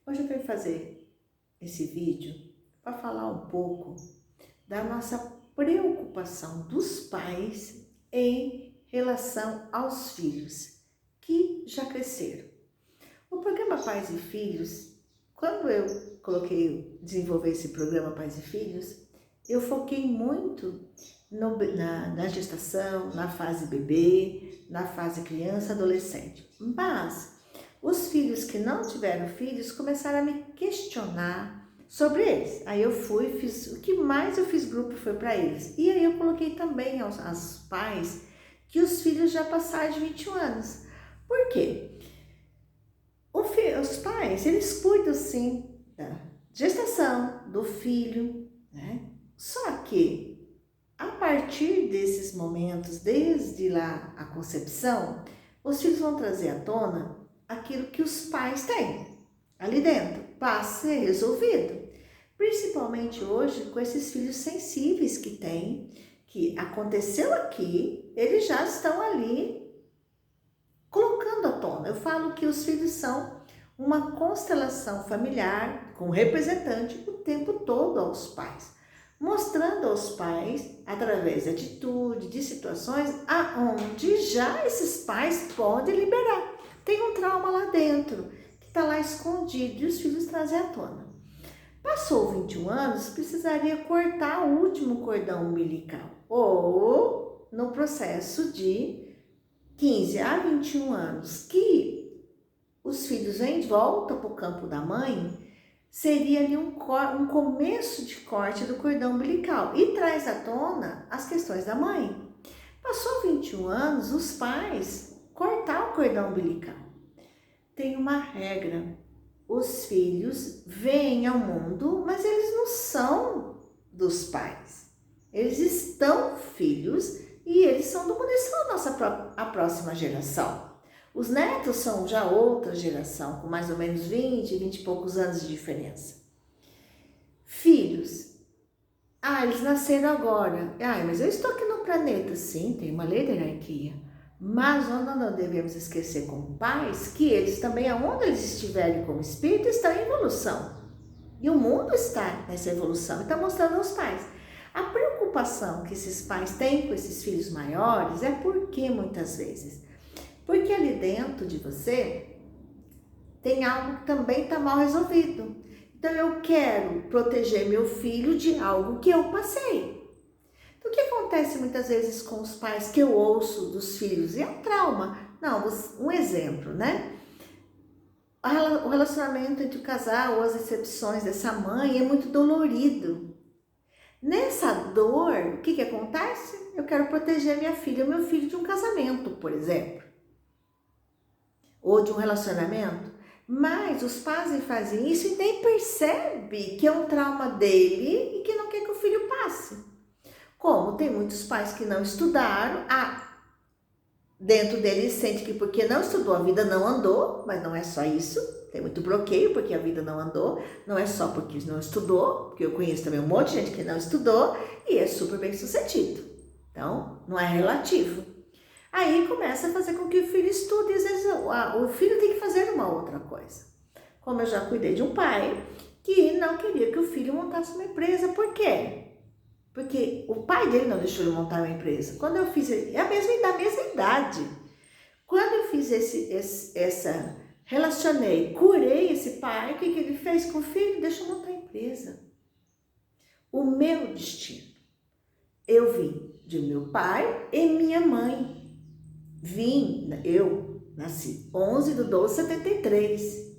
Hoje eu venho fazer esse vídeo para falar um pouco da nossa preocupação dos pais em relação aos filhos que já cresceram. O programa Pais e Filhos, quando eu desenvolver esse programa Pais e Filhos, eu foquei muito na gestação, na fase bebê, na fase criança, adolescente. Mas os filhos que não tiveram filhos começaram a me questionar sobre eles. Aí eu o que mais eu fiz grupo foi para eles. E aí eu coloquei também aos pais que os filhos já passaram de 21 anos. Por quê? Os pais, eles cuidam sim da gestação, do filho, né? Só que a partir desses momentos, desde lá a concepção, os filhos vão trazer à tona aquilo que os pais têm ali dentro, para ser resolvido. Principalmente hoje, com esses filhos sensíveis que tem, que aconteceu aqui, eles já estão ali colocando à tona. Eu falo que os filhos são uma constelação familiar com representante o tempo todo aos pais, mostrando aos pais, através de atitude, de situações, aonde já esses pais podem liberar. Tem um trauma lá dentro, que está lá escondido, e os filhos trazem à tona. Passou 21 anos, precisaria cortar o último cordão umbilical, ou no processo de 15 a 21 anos, que os filhos vêm de volta para o campo da mãe, seria ali um começo de corte do cordão umbilical e traz à tona as questões da mãe. Passou 21 anos, os pais cortar o cordão umbilical. Tem uma regra, os filhos vêm ao mundo, mas eles não são dos pais. Eles estão filhos e eles são do mundo, eles são a próxima geração. Os netos são já outra geração, com mais ou menos 20 e poucos anos de diferença. Filhos, eles nasceram agora. Mas eu estou aqui no planeta, sim, tem uma lei da hierarquia. Mas nós não devemos esquecer como pais que eles também, aonde eles estiverem como espírito, estão em evolução. E o mundo está nessa evolução e está mostrando aos pais. A preocupação que esses pais têm com esses filhos maiores é porque muitas vezes? Porque ali dentro de você tem algo que também está mal resolvido. Então eu quero proteger meu filho de algo que eu passei. Então o que acontece muitas vezes com os pais que eu ouço dos filhos? É um trauma. Não, um exemplo, né? O relacionamento entre o casal ou as decepções dessa mãe é muito dolorido. Nessa dor, o que acontece? Eu quero proteger minha filha, meu filho de um casamento, por exemplo. Ou de um relacionamento. Mas os pais fazem isso e nem percebe que é um trauma dele e que não quer que o filho passe. Como tem muitos pais que não estudaram, dentro deles sente que porque não estudou a vida não andou, mas não é só isso. Tem muito bloqueio porque a vida não andou, não é só porque não estudou, porque eu conheço também um monte de gente que não estudou e é super bem sucedido. Então, não é relativo. Aí começa a fazer com que o filho estude, e às vezes o filho tem que fazer uma outra coisa. Como eu já cuidei de um pai que não queria que o filho montasse uma empresa. Por quê? Porque o pai dele não deixou ele montar uma empresa. Quando eu fiz, da mesma idade. Quando eu fiz relacionei, curei esse pai, o que ele fez com o filho? Deixou montar a empresa. O meu destino. Eu vim de meu pai e minha mãe. Eu nasci 11/12/73.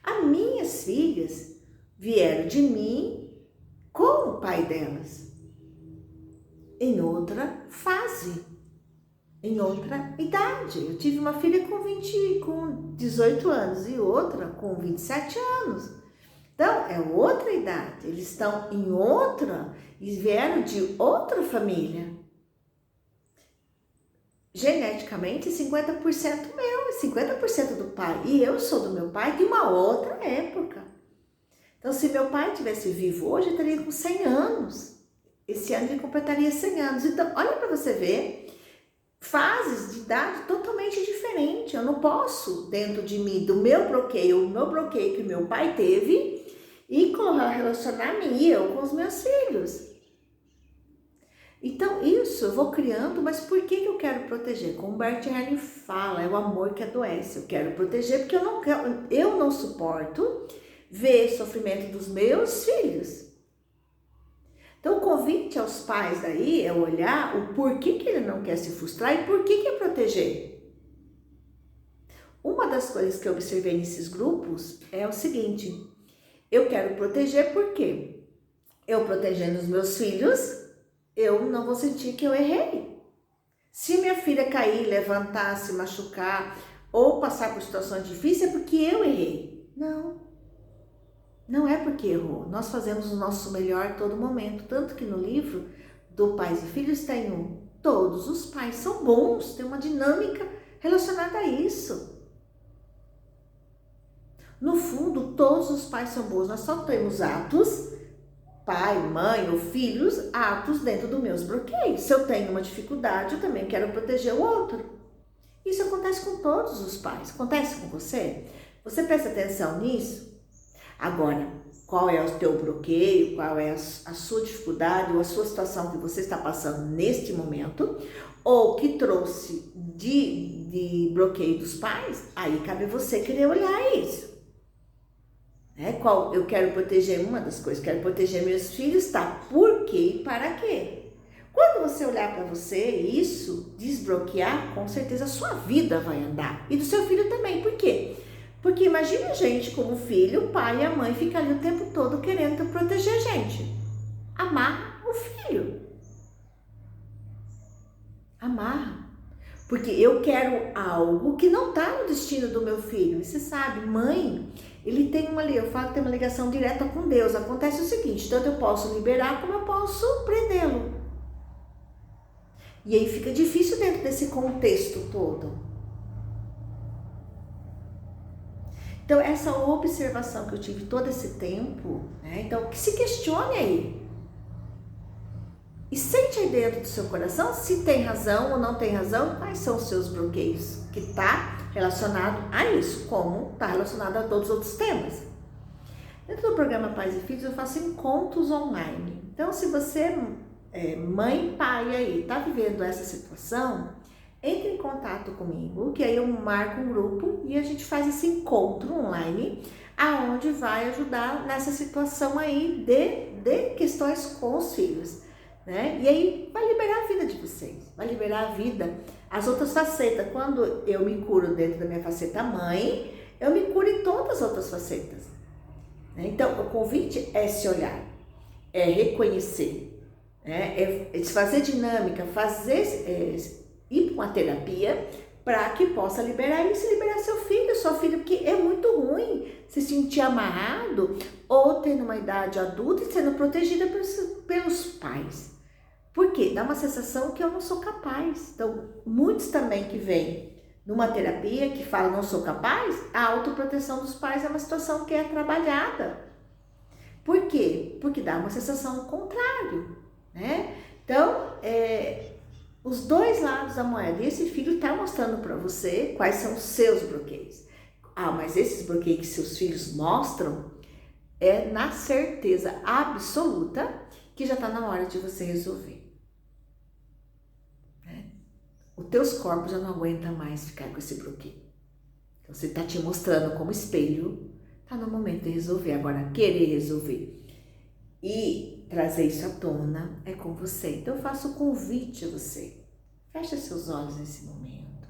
As minhas filhas vieram de mim com o pai delas, em outra fase, em outra idade. Eu tive uma filha com 18 anos e outra com 27 anos. Então, é outra idade. Eles estão em outra e vieram de outra família. Geneticamente, 50% meu, 50% do pai. E eu sou do meu pai de uma outra época. Então, se meu pai tivesse vivo hoje, eu estaria com 100 anos. Esse ano ele completaria 100 anos. Então, olha para você ver, fases de idade totalmente diferentes. eu não posso, dentro de mim, do meu bloqueio, o meu bloqueio que meu pai teve, e relacionar-me eu com os meus filhos. Então, isso eu vou criando, mas por que eu quero proteger? Como o Bert Helling fala, é o amor que adoece. Eu quero proteger porque eu não suporto ver sofrimento dos meus filhos. Então, o convite aos pais daí é olhar o porquê que ele não quer se frustrar e por que é proteger. Uma das coisas que eu observei nesses grupos é o seguinte: eu quero proteger porque eu protegendo os meus filhos, eu não vou sentir que eu errei. Se minha filha cair, levantar, se machucar ou passar por situações difíceis, é porque eu errei. Não é porque errou. Nós fazemos o nosso melhor a todo momento. Tanto que no livro do Pais e Filhos tem todos os pais são bons, tem uma dinâmica relacionada a isso. No fundo, todos os pais são bons, nós só temos atos, pai, mãe ou filhos, atos dentro dos meus bloqueios. Se eu tenho uma dificuldade, eu também quero proteger o outro. Isso acontece com todos os pais. Acontece com você? Você presta atenção nisso? Agora, qual é o teu bloqueio, qual é a sua dificuldade ou a sua situação que você está passando neste momento, ou que trouxe de bloqueio dos pais, aí cabe você querer olhar isso. Eu quero proteger uma das coisas, quero proteger meus filhos, tá? Por quê e para quê? Quando você olhar para você, isso desbloquear, com certeza a sua vida vai andar. E do seu filho também. Por quê? Porque imagina a gente como filho, o pai e a mãe ficam ali o tempo todo querendo proteger a gente. Amarra o filho. Amarra. Porque eu quero algo que não está no destino do meu filho. E você sabe, mãe, ele tem eu falo que tem uma ligação direta com Deus. Acontece o seguinte, tanto eu posso liberar como eu posso prendê-lo. E aí fica difícil dentro desse contexto todo. Então, essa observação que eu tive todo esse tempo, então, que se questione aí. E sente aí dentro do seu coração se tem razão ou não tem razão, quais são os seus bloqueios, que está relacionado a isso, como está relacionado a todos os outros temas. Dentro do programa Pais e Filhos, eu faço encontros online. Então, se você mãe, pai aí, está vivendo essa situação, entre em contato comigo, que aí eu marco um grupo e a gente faz esse encontro online, aonde vai ajudar nessa situação aí de questões com os filhos, né? E aí vai liberar a vida de vocês, vai liberar a vida, as outras facetas. Quando eu me curo dentro da minha faceta mãe, eu me curo em todas as outras facetas, né? Então, o convite é se olhar, é reconhecer, é fazer dinâmica, ir para uma terapia para que possa liberar isso e liberar seu filho, sua filha, porque é muito ruim se sentir amarrado ou tendo uma idade adulta e sendo protegida pelos pais. Por quê? Dá uma sensação que eu não sou capaz. Então, muitos também que vêm numa terapia que falam não sou capaz, a autoproteção dos pais é uma situação que é trabalhada. Por quê? Porque dá uma sensação contrária, né? Então, os dois lados da moeda. E esse filho está mostrando para você quais são os seus bloqueios. Mas esses bloqueios que seus filhos mostram é na certeza absoluta que já está na hora de você resolver. Os teus corpos já não aguentam mais ficar com esse bloqueio. Então, você está te mostrando como espelho, está no momento de resolver. Agora, querer resolver e trazer isso à tona é com você. Então, eu faço o convite a você. Feche seus olhos nesse momento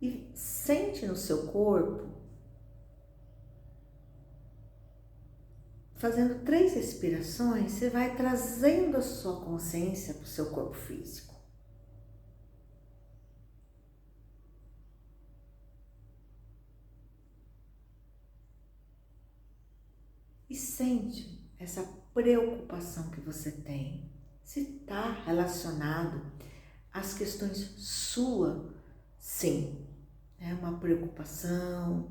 e sente no seu corpo, fazendo 3 respirações, você vai trazendo a sua consciência para o seu corpo físico. E sente essa preocupação que você tem, se está relacionado às questões sua, sim, é uma preocupação,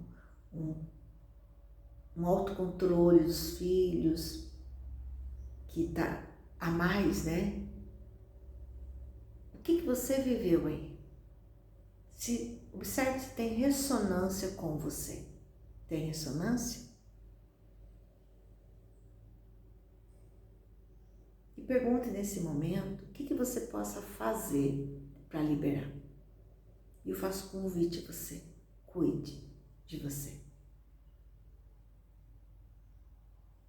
um autocontrole dos filhos, que tá a mais, né? O que você viveu aí? Observe se tem ressonância com você. Tem ressonância? E pergunte nesse momento o que você possa fazer para liberar. E eu faço convite a você. Cuide de você.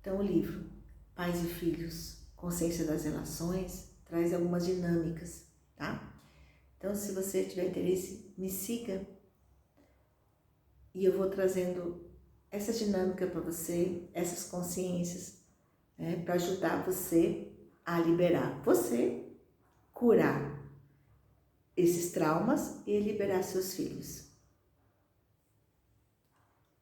Então, o livro Pais e Filhos, Consciência das Relações, traz algumas dinâmicas, tá? Então, se você tiver interesse, me siga e eu vou trazendo essa dinâmica para você, essas consciências, né, para ajudar você a liberar você, curar esses traumas e liberar seus filhos.